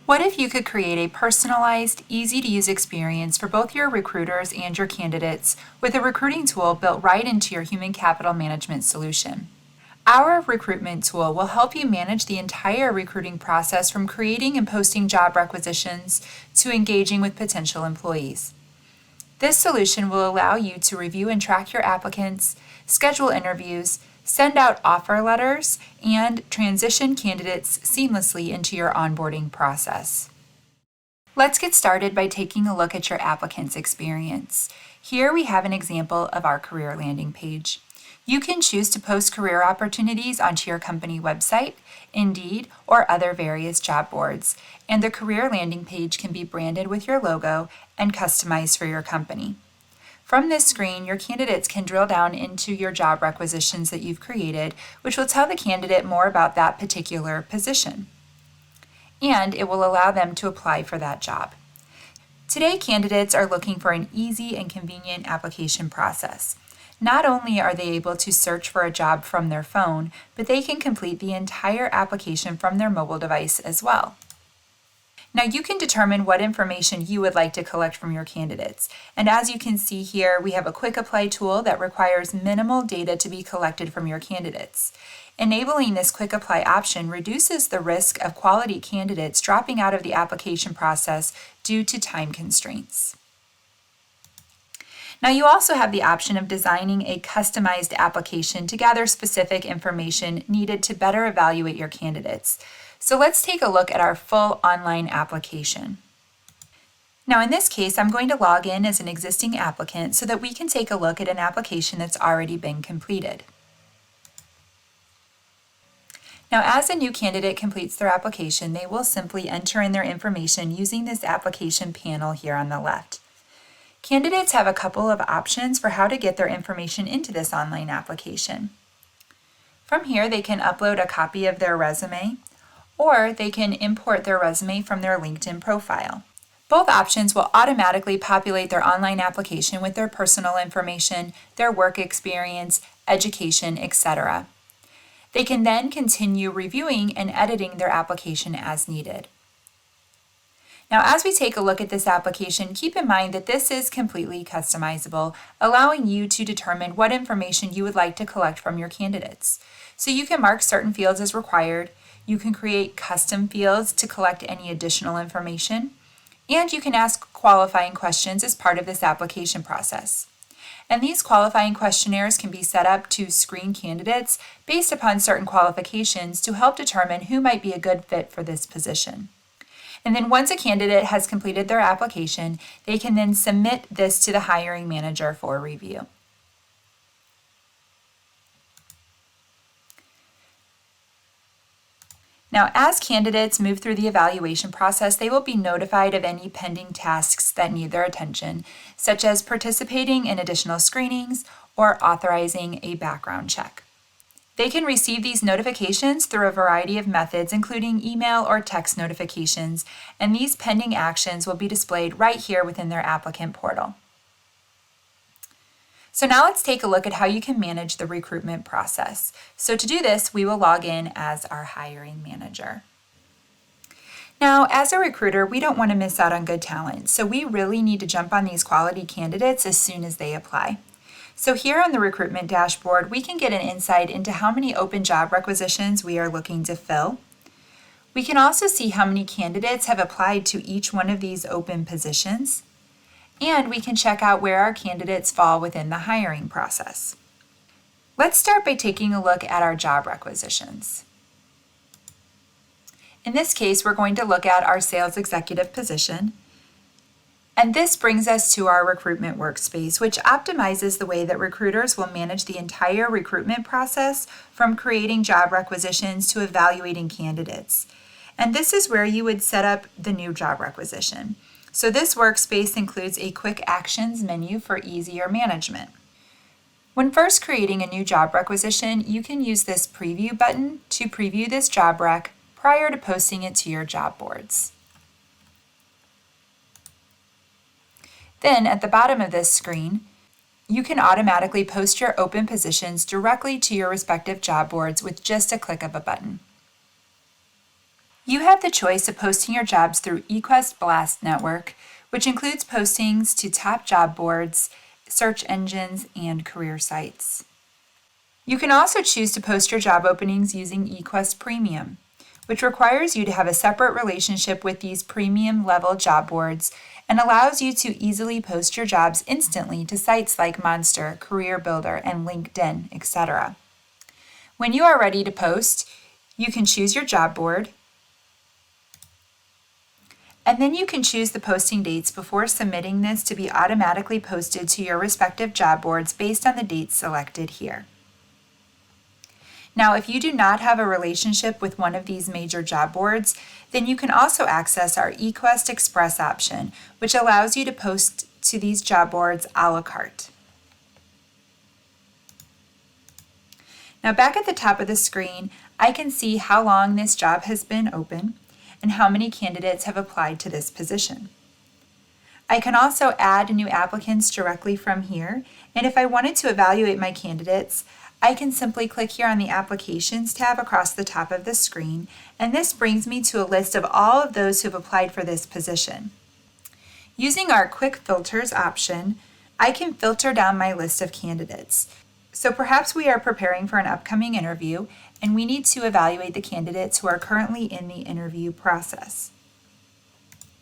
What if you could create a personalized, easy-to-use experience for both your recruiters and your candidates with a recruiting tool built right into your human capital management solution? Our recruitment tool will help you manage the entire recruiting process from creating and posting job requisitions to engaging with potential employees. This solution will allow you to review and track your applicants, schedule interviews, send out offer letters, and transition candidates seamlessly into your onboarding process. Let's get started by taking a look at your applicant's experience. Here we have an example of our career landing page. You can choose to post career opportunities onto your company website, Indeed, or other various job boards, and the career landing page can be branded with your logo and customized for your company. From this screen, your candidates can drill down into your job requisitions that you've created, which will tell the candidate more about that particular position. And it will allow them to apply for that job. Today, candidates are looking for an easy and convenient application process. Not only are they able to search for a job from their phone, but they can complete the entire application from their mobile device as well. Now you can determine what information you would like to collect from your candidates. And as you can see here, we have a quick apply tool that requires minimal data to be collected from your candidates. Enabling this quick apply option reduces the risk of quality candidates dropping out of the application process due to time constraints. Now you also have the option of designing a customized application to gather specific information needed to better evaluate your candidates. So let's take a look at our full online application. Now in this case, I'm going to log in as an existing applicant so that we can take a look at an application that's already been completed. Now as a new candidate completes their application, they will simply enter in their information using this application panel here on the left. Candidates have a couple of options for how to get their information into this online application. From here, they can upload a copy of their resume, or they can import their resume from their LinkedIn profile. Both options will automatically populate their online application with their personal information, their work experience, education, etc. They can then continue reviewing and editing their application as needed. Now, as we take a look at this application, keep in mind that this is completely customizable, allowing you to determine what information you would like to collect from your candidates. So you can mark certain fields as required, you can create custom fields to collect any additional information, and you can ask qualifying questions as part of this application process. And these qualifying questionnaires can be set up to screen candidates based upon certain qualifications to help determine who might be a good fit for this position. And then once a candidate has completed their application, they can then submit this to the hiring manager for review. Now, as candidates move through the evaluation process, they will be notified of any pending tasks that need their attention, such as participating in additional screenings or authorizing a background check. They can receive these notifications through a variety of methods, including email or text notifications, and these pending actions will be displayed right here within their applicant portal. So now let's take a look at how you can manage the recruitment process. So to do this, we will log in as our hiring manager. Now, as a recruiter, we don't want to miss out on good talent, so we really need to jump on these quality candidates as soon as they apply. So here on the recruitment dashboard, we can get an insight into how many open job requisitions we are looking to fill. We can also see how many candidates have applied to each one of these open positions. And we can check out where our candidates fall within the hiring process. Let's start by taking a look at our job requisitions. In this case, we're going to look at our sales executive position. And this brings us to our recruitment workspace, which optimizes the way that recruiters will manage the entire recruitment process from creating job requisitions to evaluating candidates. And this is where you would set up the new job requisition. So this workspace includes a quick actions menu for easier management. When first creating a new job requisition, you can use this preview button to preview this job rec prior to posting it to your job boards. Then at the bottom of this screen, you can automatically post your open positions directly to your respective job boards with just a click of a button. You have the choice of posting your jobs through eQuest Blast Network, which includes postings to top job boards, search engines, and career sites. You can also choose to post your job openings using eQuest Premium, which requires you to have a separate relationship with these premium level job boards and allows you to easily post your jobs instantly to sites like Monster, Career Builder, and LinkedIn, etc. When you are ready to post, you can choose your job board, and then you can choose the posting dates before submitting this to be automatically posted to your respective job boards based on the dates selected here. Now, if you do not have a relationship with one of these major job boards, then you can also access our eQuest Express option, which allows you to post to these job boards a la carte. Now, back at the top of the screen, I can see how long this job has been open and how many candidates have applied to this position. I can also add new applicants directly from here, and if I wanted to evaluate my candidates, I can simply click here on the Applications tab across the top of the screen, and this brings me to a list of all of those who have applied for this position. Using our Quick Filters option, I can filter down my list of candidates. So perhaps we are preparing for an upcoming interview, and we need to evaluate the candidates who are currently in the interview process.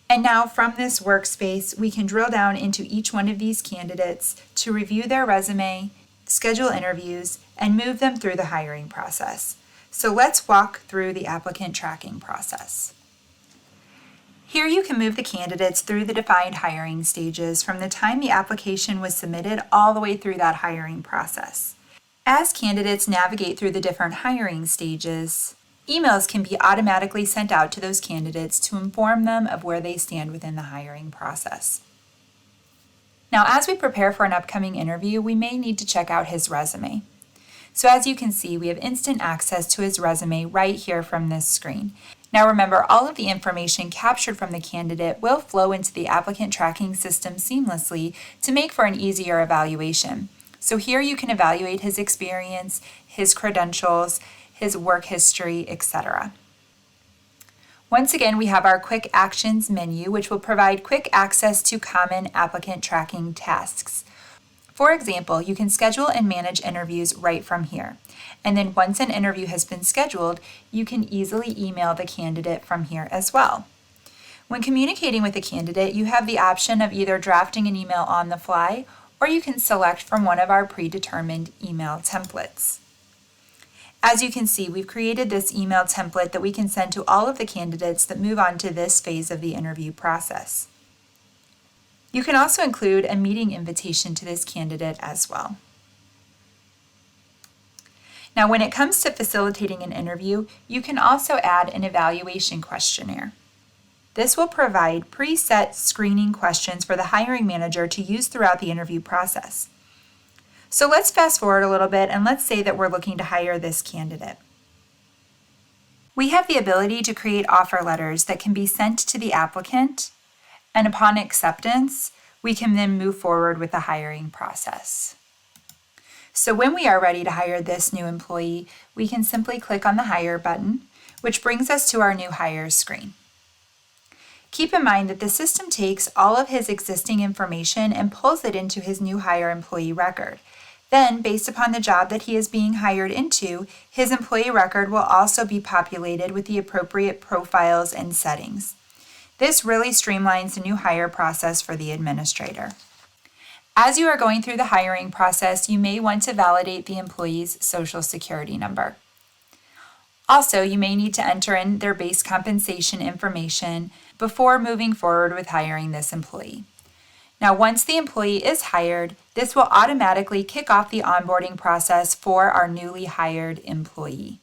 And now from this workspace, we can drill down into each one of these candidates to review their resume, schedule interviews, and move them through the hiring process. So let's walk through the applicant tracking process. Here you can move the candidates through the defined hiring stages from the time the application was submitted all the way through that hiring process. As candidates navigate through the different hiring stages, emails can be automatically sent out to those candidates to inform them of where they stand within the hiring process. Now, as we prepare for an upcoming interview, we may need to check out his resume. So as you can see, we have instant access to his resume right here from this screen. Now remember, all of the information captured from the candidate will flow into the applicant tracking system seamlessly to make for an easier evaluation. So here you can evaluate his experience, his credentials, his work history, etc. Once again, we have our Quick Actions menu, which will provide quick access to common applicant tracking tasks. For example, you can schedule and manage interviews right from here. And then once an interview has been scheduled, you can easily email the candidate from here as well. When communicating with a candidate, you have the option of either drafting an email on the fly, or you can select from one of our predetermined email templates. As you can see, we've created this email template that we can send to all of the candidates that move on to this phase of the interview process. You can also include a meeting invitation to this candidate as well. Now, when it comes to facilitating an interview, you can also add an evaluation questionnaire. This will provide preset screening questions for the hiring manager to use throughout the interview process. So let's fast forward a little bit and let's say that we're looking to hire this candidate. We have the ability to create offer letters that can be sent to the applicant, and upon acceptance, we can then move forward with the hiring process. So when we are ready to hire this new employee, we can simply click on the Hire button, which brings us to our new hires screen. Keep in mind that the system takes all of his existing information and pulls it into his new hire employee record. Then, based upon the job that he is being hired into, his employee record will also be populated with the appropriate profiles and settings. This really streamlines the new hire process for the administrator. As you are going through the hiring process, you may want to validate the employee's Social Security number. Also, you may need to enter in their base compensation information before moving forward with hiring this employee. Now, once the employee is hired, this will automatically kick off the onboarding process for our newly hired employee.